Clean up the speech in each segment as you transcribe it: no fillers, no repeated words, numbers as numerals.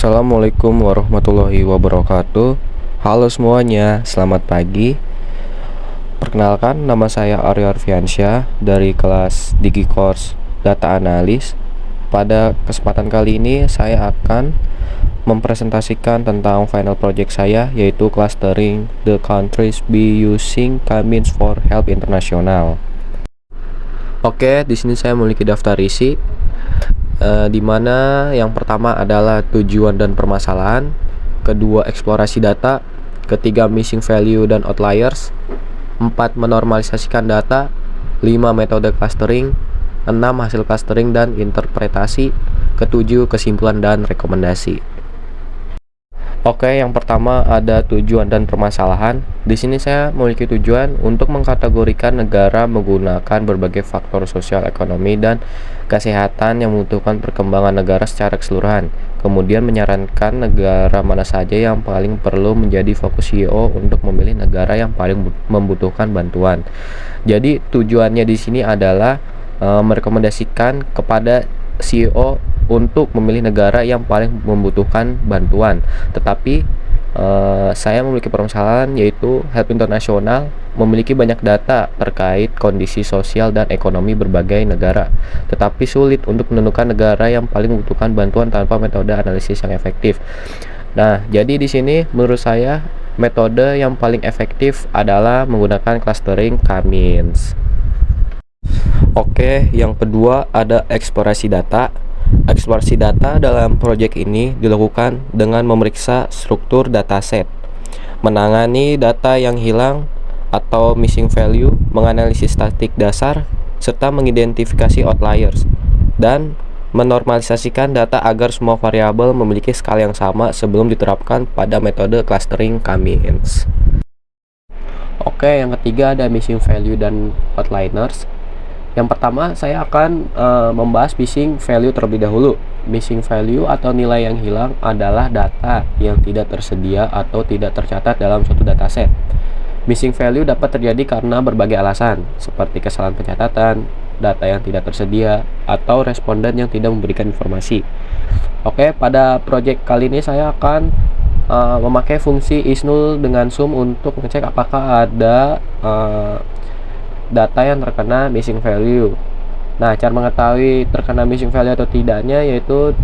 Assalamualaikum warahmatullahi wabarakatuh. Halo semuanya, selamat pagi. Perkenalkan, nama saya Aryo Arfiansyah dari kelas Digi Course Data Analis. Pada kesempatan kali ini saya akan mempresentasikan tentang final project saya, yaitu clustering the countries be using Kamins for Help International. Oke, di sini saya memiliki daftar isi, di mana yang pertama adalah tujuan dan permasalahan, kedua eksplorasi data, ketiga missing value dan outliers, 4 menormalisasikan data, 5 metode clustering, 6 hasil clustering dan interpretasi, ketujuh kesimpulan dan rekomendasi. Oke, yang pertama ada tujuan dan permasalahan. Di sini saya memiliki tujuan untuk mengkategorikan negara menggunakan berbagai faktor sosial, ekonomi, dan kesehatan yang membutuhkan perkembangan negara secara keseluruhan. Kemudian menyarankan negara mana saja yang paling perlu menjadi fokus CEO untuk memilih negara yang paling membutuhkan bantuan. Jadi tujuannya di sini adalah merekomendasikan kepada CEO untuk memilih negara yang paling membutuhkan bantuan. Tetapi saya memiliki permasalahan, yaitu Help International memiliki banyak data terkait kondisi sosial dan ekonomi berbagai negara, tetapi sulit untuk menentukan negara yang paling membutuhkan bantuan tanpa metode analisis yang efektif. Nah, jadi di sini menurut saya metode yang paling efektif adalah menggunakan clustering Kamins. Oke, yang kedua ada eksplorasi data. Eksplorasi data dalam proyek ini dilakukan dengan memeriksa struktur dataset, menangani data yang hilang atau missing value, menganalisis statistik dasar, serta mengidentifikasi outliers, dan menormalisasikan data agar semua variabel memiliki skala yang sama sebelum diterapkan pada metode clustering Kamins. Oke, yang ketiga ada missing value dan outliers. Yang pertama, saya akan membahas missing value terlebih dahulu. Missing value atau nilai yang hilang adalah data yang tidak tersedia atau tidak tercatat dalam suatu dataset. Missing value dapat terjadi karena berbagai alasan, seperti kesalahan pencatatan, data yang tidak tersedia, atau responden yang tidak memberikan informasi. Oke, pada project kali ini saya akan memakai fungsi isNull dengan sum untuk mengecek apakah ada data yang terkena missing value. Nah, cara mengetahui terkena missing value atau tidaknya yaitu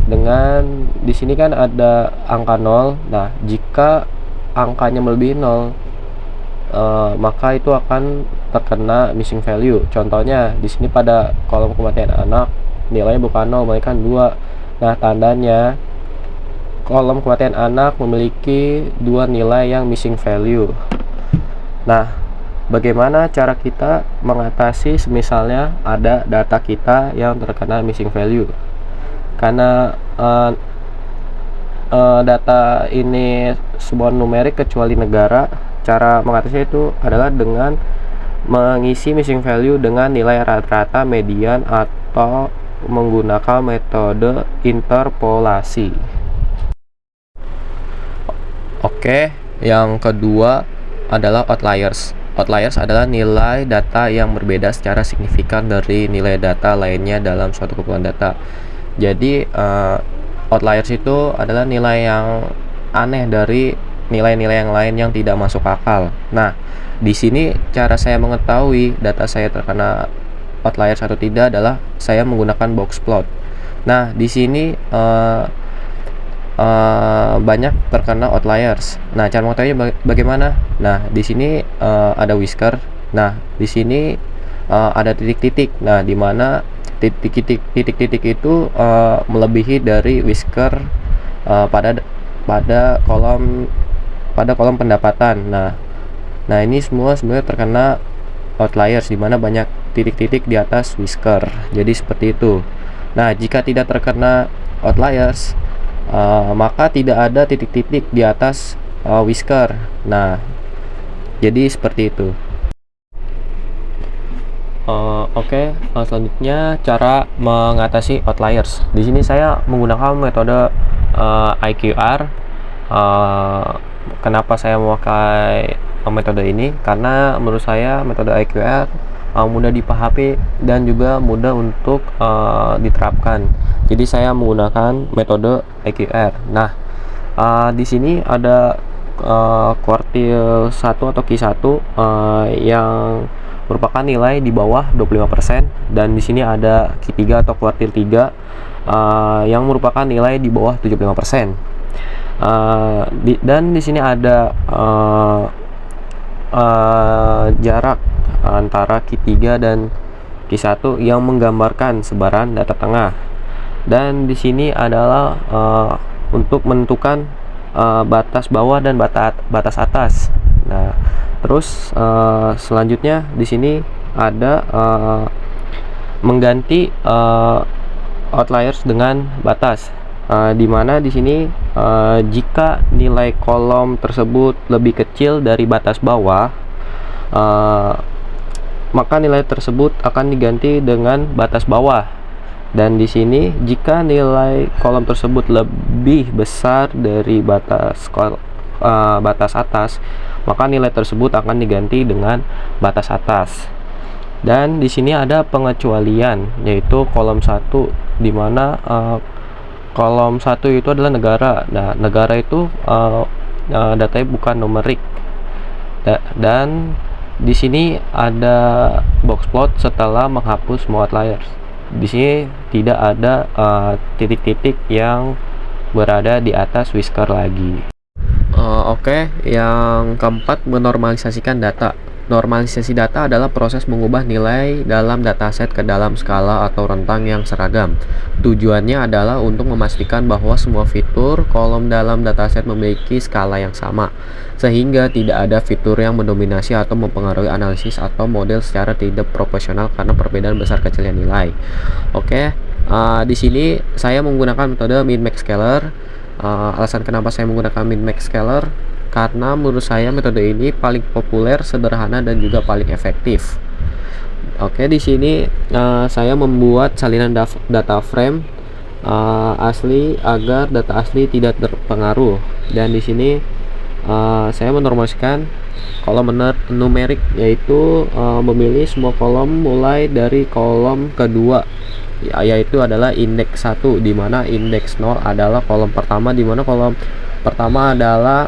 dengan di sini kan ada angka 0. Nah, jika angkanya melebihi 0, maka itu akan terkena missing value. Contohnya di sini pada kolom kematian anak nilainya bukan 0 melainkan 2. Nah, tandanya kolom kematian anak memiliki 2 nilai yang missing value. Nah, bagaimana cara kita mengatasi semisalnya ada data kita yang terkena missing value? Karena data ini sebuah numerik kecuali negara, cara mengatasi itu adalah dengan mengisi missing value dengan nilai rata-rata median atau menggunakan metode interpolasi. Oke, yang kedua adalah outliers. Outliers adalah nilai data yang berbeda secara signifikan dari nilai data lainnya dalam suatu kumpulan data. Jadi outliers itu adalah nilai yang aneh dari nilai-nilai yang lain yang tidak masuk akal. Nah, di sini cara saya mengetahui data saya terkena outliers atau tidak adalah saya menggunakan box plot. Nah, di sini banyak terkena outliers. Nah, cara mengetahuinya bagaimana? Nah, di sini ada whisker. Nah, di sini ada titik-titik. Nah, di mana titik-titik itu melebihi dari whisker pada kolom pendapatan. Nah, ini semua sebenarnya terkena outliers di mana banyak titik-titik di atas whisker. Jadi seperti itu. Nah, jika tidak terkena outliers, maka tidak ada titik-titik di atas whisker. Nah, jadi seperti itu. Oke, selanjutnya cara mengatasi outliers. Di sini saya menggunakan metode IQR. Kenapa saya memakai metode ini? Karena menurut saya metode IQR mudah dipahami dan juga mudah untuk diterapkan. Jadi saya menggunakan metode EQR. Nah, di sini ada kuartil 1 atau Q1 yang merupakan nilai di bawah 25%, dan di sini ada Q3 atau kuartil 3 yang merupakan nilai di bawah 75%. Dan di sini ada jarak antara Q3 dan Q1 yang menggambarkan sebaran data tengah. Dan di sini adalah untuk menentukan batas bawah dan batas atas. Nah, terus selanjutnya di sini ada mengganti outliers dengan batas, di mana di sini jika nilai kolom tersebut lebih kecil dari batas bawah, maka nilai tersebut akan diganti dengan batas bawah. Dan di sini jika nilai kolom tersebut lebih besar dari batas atas, maka nilai tersebut akan diganti dengan batas atas. Dan di sini ada pengecualian, yaitu kolom 1, di mana kolom 1 itu adalah negara. Nah, negara itu datanya bukan numerik. Dan di sini ada box plot setelah menghapus semua outliers. Di sini tidak ada titik-titik yang berada di atas whisker lagi. Oke, yang keempat, menormalisasikan data. Normalisasi data adalah proses mengubah nilai dalam dataset ke dalam skala atau rentang yang seragam. Tujuannya adalah untuk memastikan bahwa semua fitur kolom dalam dataset memiliki skala yang sama, sehingga tidak ada fitur yang mendominasi atau mempengaruhi analisis atau model secara tidak proporsional karena perbedaan besar kecilnya nilai. Oke, di sini saya menggunakan metode min-max scaler. Alasan kenapa saya menggunakan min-max scaler, karena menurut saya metode ini paling populer, sederhana, dan juga paling efektif. Oke, di sini saya membuat salinan data frame asli agar data asli tidak terpengaruh. Dan di sini saya menormaliskan kolom numerik, yaitu memilih semua kolom mulai dari kolom kedua, yaitu adalah indeks 1, di mana indeks 0 adalah kolom pertama, di mana kolom pertama adalah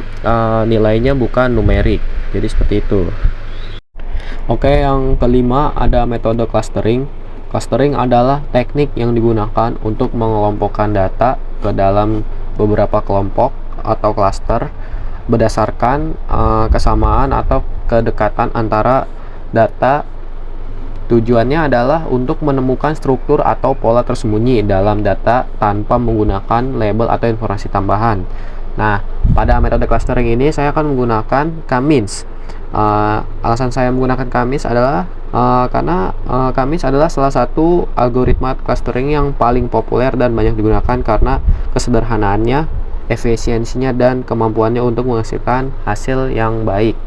nilainya bukan numerik. Jadi seperti itu. Oke, yang kelima ada metode clustering. Clustering adalah teknik yang digunakan untuk mengelompokkan data ke dalam beberapa kelompok atau cluster berdasarkan kesamaan atau kedekatan antara data. Tujuannya adalah untuk menemukan struktur atau pola tersembunyi dalam data tanpa menggunakan label atau informasi tambahan. Nah, pada metode clustering ini saya akan menggunakan K-means. Alasan saya menggunakan K-means adalah karena K-means adalah salah satu algoritma clustering yang paling populer dan banyak digunakan karena kesederhanaannya, efisiensinya, dan kemampuannya untuk menghasilkan hasil yang baik.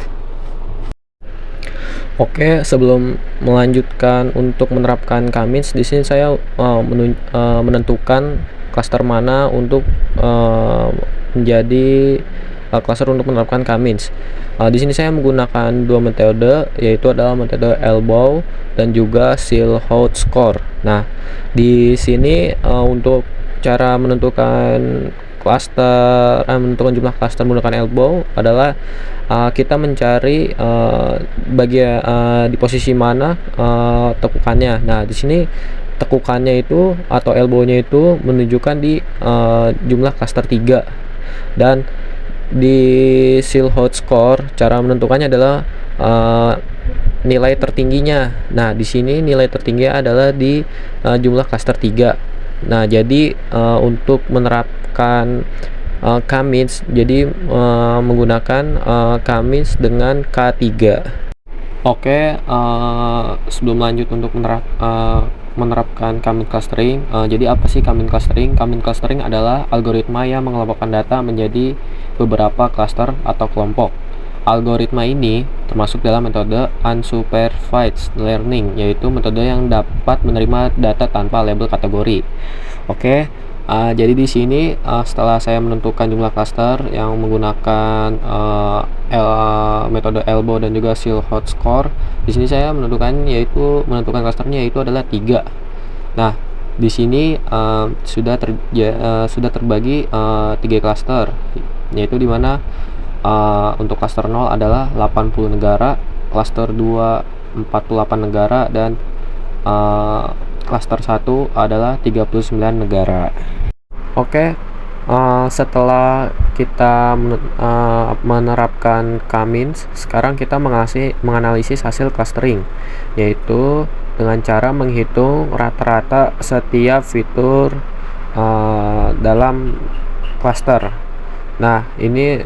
Oke, sebelum melanjutkan untuk menerapkan K-means, di sini saya menentukan cluster mana untuk menjadi cluster untuk menerapkan K-means. Di sini saya menggunakan dua metode, yaitu adalah metode elbow dan juga Silhouette score. Nah, di sini untuk cara menentukan menentukan jumlah cluster menggunakan elbow adalah kita mencari di posisi mana tekukannya. Nah, di sini tekukannya itu atau elbow-nya itu menunjukkan di jumlah cluster 3. Dan di Silhouette score cara menentukannya adalah nilai tertingginya. Nah, di sini nilai tertinggi adalah di jumlah cluster 3. Nah, jadi untuk menerapkan K-means, jadi menggunakan K-means dengan K3. Oke, sebelum lanjut untuk menerapkan K-means clustering, jadi apa sih K-means clustering? K-means clustering adalah algoritma yang mengelompokkan data menjadi beberapa cluster atau kelompok. Algoritma ini termasuk dalam metode unsupervised learning, yaitu metode yang dapat menerima data tanpa label kategori. Oke, Jadi di sini setelah saya menentukan jumlah klaster yang menggunakan metode elbow dan juga seal hot score, di sini saya menentukan klasternya yaitu adalah 3. Nah, di sini sudah terbagi 3 klaster, yaitu dimana untuk klaster 0 adalah 80 negara, klaster 2 48 negara, dan klaster 1 adalah 39 negara. Oke, setelah kita menerapkan K-means, sekarang kita menganalisis hasil clustering, yaitu dengan cara menghitung rata-rata setiap fitur dalam cluster. Nah, ini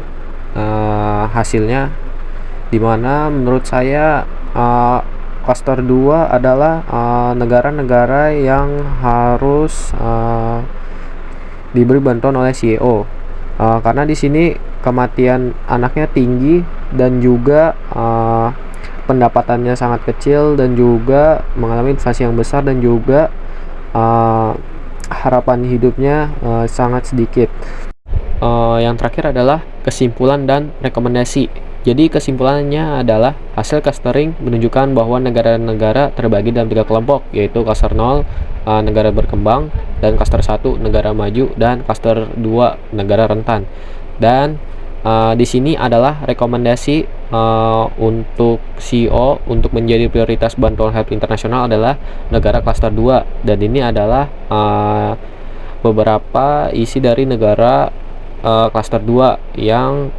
hasilnya, dimana menurut saya cluster 2 adalah negara-negara yang harus diberi bantuan oleh CEO, karena di sini kematian anaknya tinggi dan juga pendapatannya sangat kecil dan juga mengalami inflasi yang besar dan juga harapan hidupnya sangat sedikit. Yang terakhir adalah kesimpulan dan rekomendasi. Jadi kesimpulannya adalah hasil clustering menunjukkan bahwa negara-negara terbagi dalam 3 kelompok, yaitu cluster 0 negara berkembang, dan cluster 1 negara maju, dan cluster 2 negara rentan. Dan di sini adalah rekomendasi untuk CEO untuk menjadi prioritas bantuan help internasional adalah negara cluster 2, dan ini adalah beberapa isi dari negara cluster 2 yang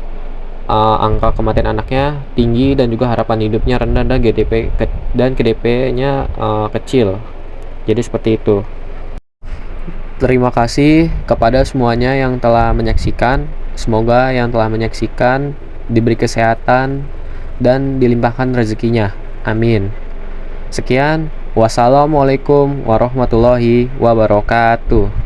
angka kematian anaknya tinggi dan juga harapan hidupnya rendah dan GDP-nya kecil. Jadi seperti itu. Terima kasih kepada semuanya yang telah menyaksikan. Semoga yang telah menyaksikan diberi kesehatan dan dilimpahkan rezekinya. Amin. Sekian. Wassalamualaikum warahmatullahi wabarakatuh.